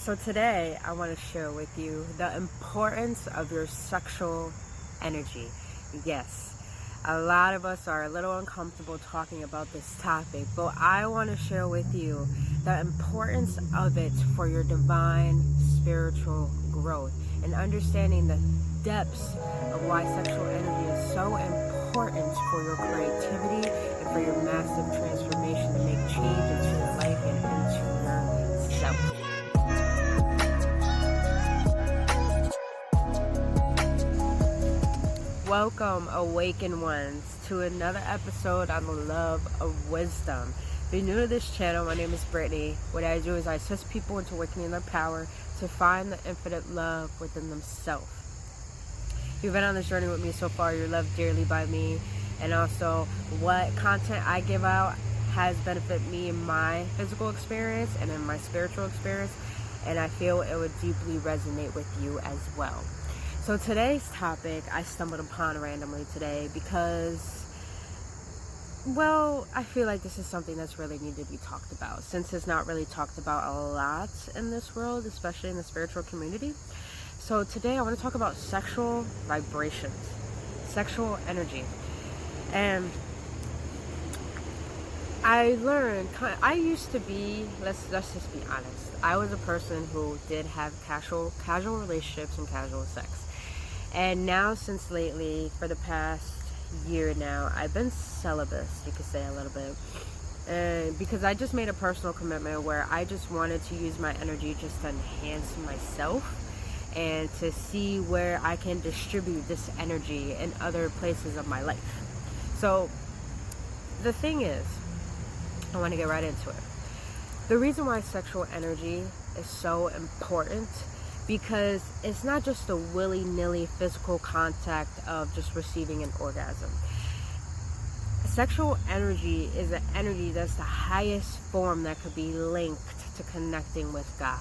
So today I want to share with you the importance of your sexual energy. Yes, a lot of us are a little uncomfortable talking about this topic, but I want to share with you the importance of it for your divine spiritual growth and understanding the depths of why sexual energy is so important for your creativity and for your massive transformation to make change into your life and into yourself. Welcome, awakened ones, to another episode on the love of wisdom. If you're new to this channel, my name is Brittany. What I do is I assist people into awakening their power to find the infinite love within themselves. If you've been on this journey with me so far, you're loved dearly by me, and also what content I give out has benefited me in my physical experience and in my spiritual experience, and I feel it would deeply resonate with you as well. So today's topic I stumbled upon randomly today because, well, I feel like this is something that's really needed to be talked about, since it's not really talked about a lot in this world, especially in the spiritual community. So today I want to talk about sexual vibrations, sexual energy. And I learned, I used to be, let's just be honest, I was a person who did have casual relationships and casual sex. And now, since lately, for the past year now, I've been celibate, you could say, a little bit. And because I just made a personal commitment where I just wanted to use my energy just to enhance myself and to see where I can distribute this energy in other places of my life. So the thing is, I want to get right into it. The reason why sexual energy is so important, because it's not just a willy-nilly physical contact of just receiving an orgasm. Sexual energy is an energy that's the highest form that could be linked to connecting with God.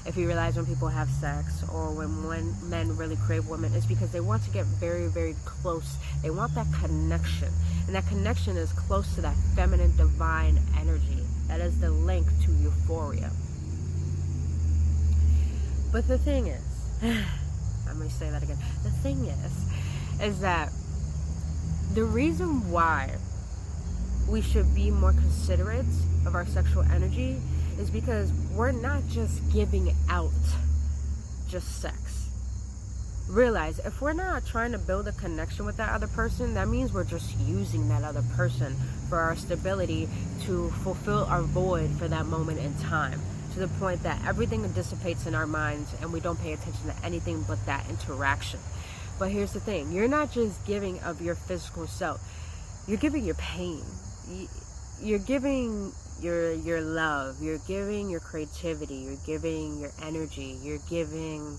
If you realize when people have sex or when men really crave women, it's because they want to get very, very close. They want that connection. And that connection is close to that feminine divine energy. That is the link to euphoria. But the thing is, I'm going to say that again. The thing is that the reason why we should be more considerate of our sexual energy is because we're not just giving out just sex. Realize, if we're not trying to build a connection with that other person, that means we're just using that other person for our stability to fulfill our void for that moment in time, to the point that everything dissipates in our minds and we don't pay attention to anything but that interaction. But here's the thing, you're not just giving of your physical self, you're giving your pain, you're giving your love, you're giving your creativity, you're giving your energy, you're giving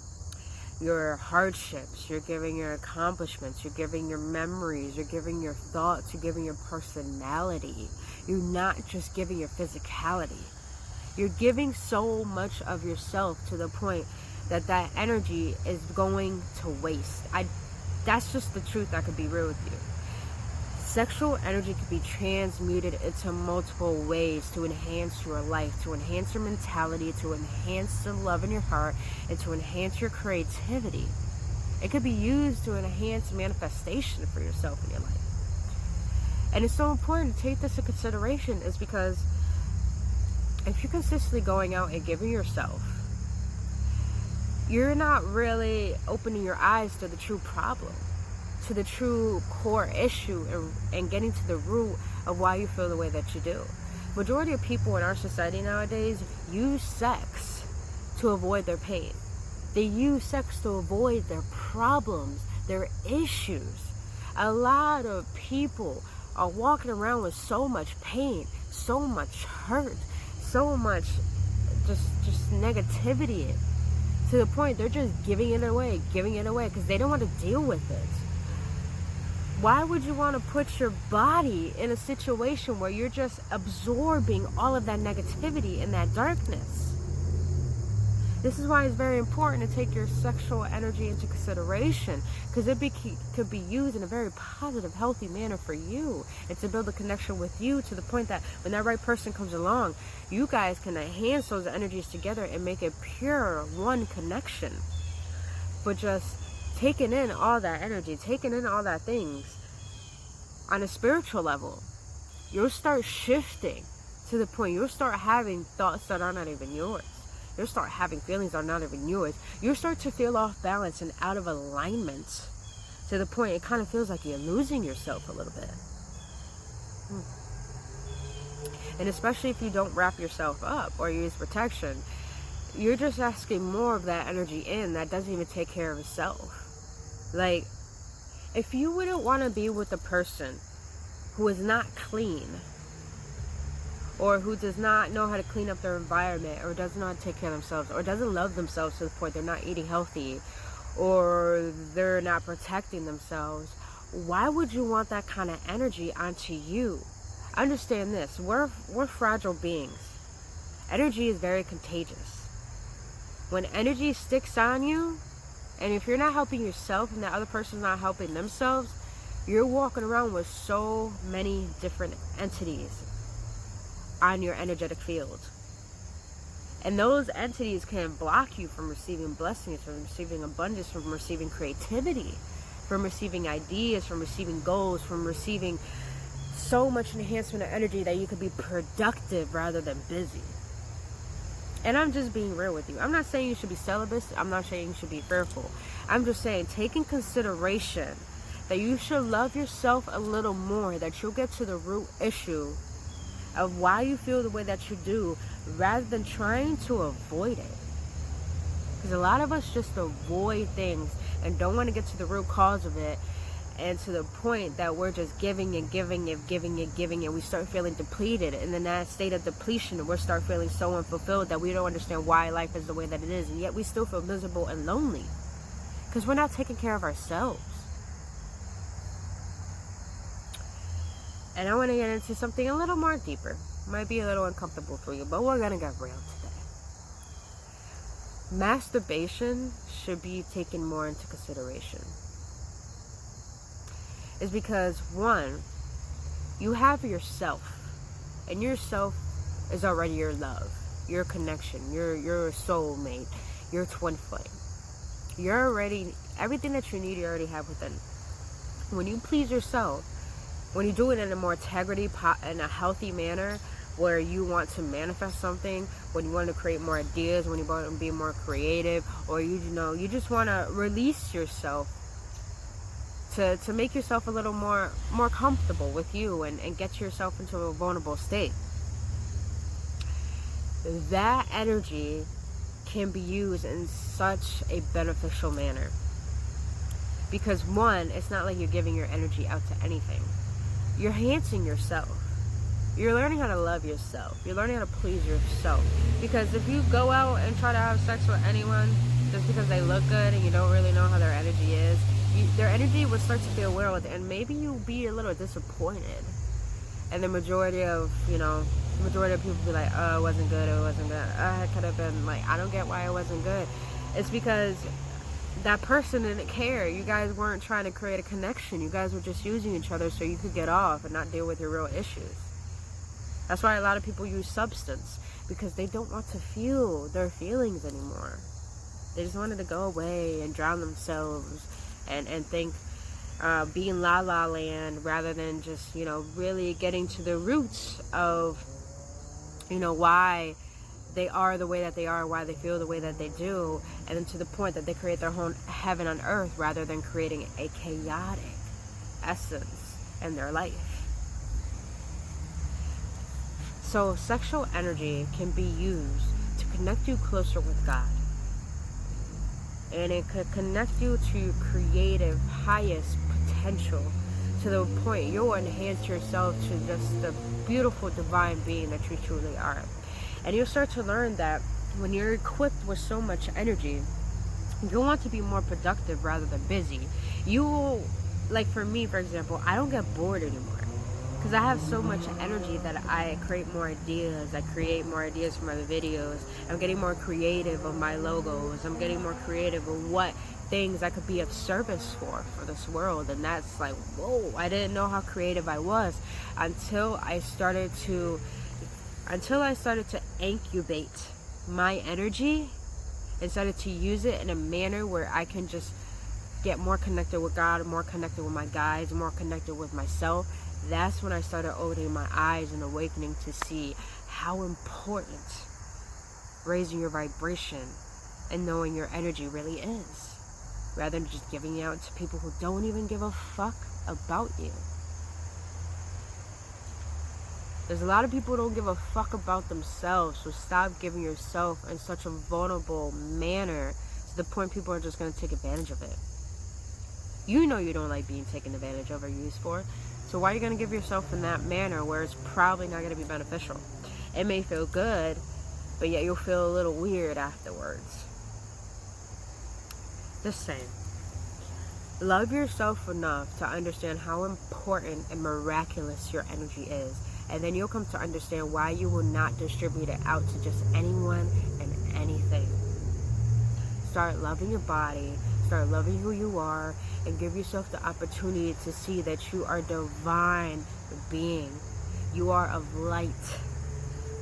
your hardships, you're giving your accomplishments, you're giving your memories, you're giving your thoughts, you're giving your personality. You're not just giving your physicality. You're giving so much of yourself to the point that that energy is going to waste. That's just the truth. I could be real with you. Sexual energy can be transmuted into multiple ways to enhance your life, to enhance your mentality, to enhance the love in your heart, and to enhance your creativity. It could be used to enhance manifestation for yourself in your life. And it's so important to take this into consideration, is because if you're consistently going out and giving yourself, you're not really opening your eyes to the true problem, to the true core issue, and getting to the root of why you feel the way that you do. Majority of people in our society nowadays use sex to avoid their pain. They use sex to avoid their problems, their issues. A lot of people are walking around with so much pain, so much hurt, so much just negativity, to the point they're just giving it away because they don't want to deal with it. Why would you want to put your body in a situation where you're just absorbing all of that negativity and that darkness? This is why it's very important to take your sexual energy into consideration, because it could be used in a very positive, healthy manner for you, and to build a connection with you to the point that when that right person comes along, you guys can enhance those energies together and make a pure one connection. But just taking in all that energy, taking in all that things on a spiritual level, you'll start shifting to the point you'll start having thoughts that are not even yours. You'll start having feelings that are not even yours. You'll start to feel off balance and out of alignment to the point it kind of feels like you're losing yourself a little bit. And especially if you don't wrap yourself up or use protection, you're just asking more of that energy in that doesn't even take care of itself. Like, if you wouldn't want to be with a person who is not clean, or who does not know how to clean up their environment, or doesn't know how to take care of themselves, or doesn't love themselves to the point they're not eating healthy, or they're not protecting themselves, why would you want that kind of energy onto you? Understand this, we're fragile beings. Energy is very contagious. When energy sticks on you, and if you're not helping yourself and that other person's not helping themselves, you're walking around with so many different entities on your energetic field. And those entities can block you from receiving blessings, from receiving abundance, from receiving creativity, from receiving ideas, from receiving goals, from receiving so much enhancement of energy that you could be productive rather than busy. And I'm just being real with you. I'm not saying you should be celibate. I'm not saying you should be fearful. I'm just saying, take in consideration that you should love yourself a little more, that you'll get to the root issue of why you feel the way that you do, rather than trying to avoid it. Because a lot of us just avoid things and don't want to get to the root cause of it, and to the point that we're just giving and giving and giving and giving, and we start feeling depleted. And in that state of depletion, we start feeling so unfulfilled that we don't understand why life is the way that it is, and yet we still feel miserable and lonely because we're not taking care of ourselves. And I want to get into something a little more deeper. Might be a little uncomfortable for you, but we're going to get real today. Masturbation should be taken more into consideration. Is because, one, you have yourself, and yourself is already your love, your connection, your soulmate, your twin flame. You're already, everything that you need, you already have within. When you please yourself, when you do it in a more integrity, in a healthy manner, where you want to manifest something, when you want to create more ideas, when you want to be more creative, or you just want to release yourself to make yourself a little more comfortable with you, and get yourself into a vulnerable state. That energy can be used in such a beneficial manner. Because, one, it's not like you're giving your energy out to anything. You're enhancing yourself. You're learning how to love yourself. You're learning how to please yourself. Because if you go out and try to have sex with anyone just because they look good and you don't really know how their energy is, their energy will start to feel weird, and maybe you'll be a little disappointed. And the majority of people be like, oh, it wasn't good, it could have been like, I don't get why it wasn't good. It's because that person didn't care. You guys weren't trying to create a connection. You guys were just using each other so you could get off and not deal with your real issues. That's why a lot of people use substance, because they don't want to feel their feelings anymore. They just wanted to go away and drown themselves and think being la la land, rather than just really getting to the roots of why they are the way that they are, why they feel the way that they do, and then to the point that they create their own heaven on earth rather than creating a chaotic essence in their life. So sexual energy can be used to connect you closer with God. And it could connect you to your creative, highest potential, to the point you'll enhance yourself to just the beautiful divine being that you truly are. And you'll start to learn that when you're equipped with so much energy, you'll want to be more productive rather than busy. You will, like for me, for example, I don't get bored anymore. Because I have so much energy that I create more ideas. I create more ideas for my videos. I'm getting more creative of my logos. I'm getting more creative of what things I could be of service for this world. And that's like, whoa, I didn't know how creative I was until I started to incubate my energy and started to use it in a manner where I can just get more connected with God, more connected with my guides, more connected with myself. That's when I started opening my eyes and awakening to see how important raising your vibration and knowing your energy really is, rather than just giving it out to people who don't even give a fuck about you. There's a lot of people who don't give a fuck about themselves, so stop giving yourself in such a vulnerable manner to the point people are just going to take advantage of it. You know you don't like being taken advantage of or used for, so why are you going to give yourself in that manner where it's probably not going to be beneficial? It may feel good, but yet you'll feel a little weird afterwards. Just saying. Love yourself enough to understand how important and miraculous your energy is. And then you'll come to understand why you will not distribute it out to just anyone and anything. Start loving your body. Start loving who you are. And give yourself the opportunity to see that you are divine being. You are of light.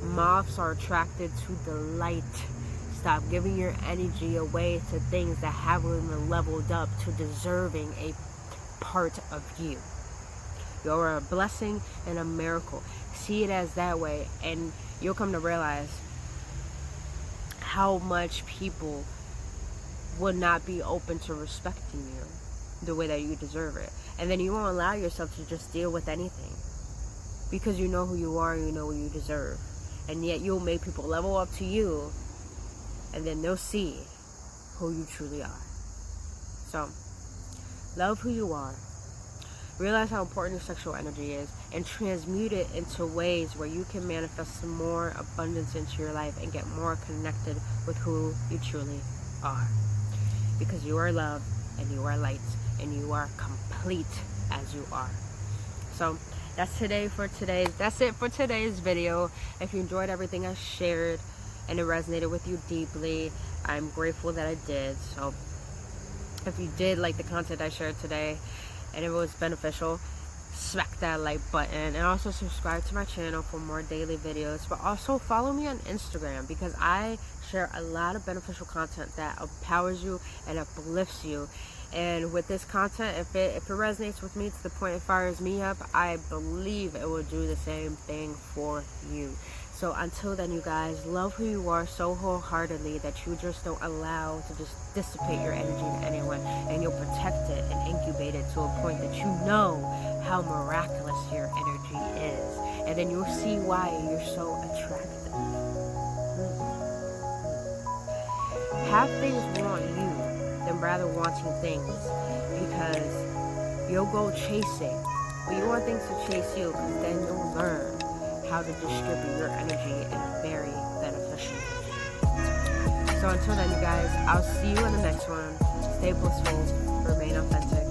Moths are attracted to the light. Stop giving your energy away to things that haven't even leveled up to deserving a part of you. You're a blessing and a miracle. See it as that way, and you'll come to realize how much people would not be open to respecting you the way that you deserve it. And then you won't allow yourself to just deal with anything, because you know who you are and you know what you deserve. And yet you'll make people level up to you, and then they'll see who you truly are. So, love who you are. Realize how important your sexual energy is, and transmute it into ways where you can manifest more abundance into your life and get more connected with who you truly are. Because you are love, and you are light, and you are complete as you are. So that's it for today's video. If you enjoyed everything I shared and it resonated with you deeply, I'm grateful that I did. So if you did like the content I shared today and it was beneficial, smack that like button, and also subscribe to my channel for more daily videos. But also follow me on Instagram, because I share a lot of beneficial content that empowers you and uplifts you. And with this content, if it resonates with me to the point it fires me up, I believe it will do the same thing for you. So until then, you guys, love who you are so wholeheartedly that you just don't allow to just dissipate your energy to anyone, and you'll protect it and incubate it to a point that you know how miraculous your energy is. And then you'll see why you're so attractive. Have things want you than rather wanting things, because you'll go chasing, but you want things to chase you, because then you'll learn how to distribute your energy in a very beneficial way. So until then, you guys, I'll see you in the next one. Stay blissful, remain authentic.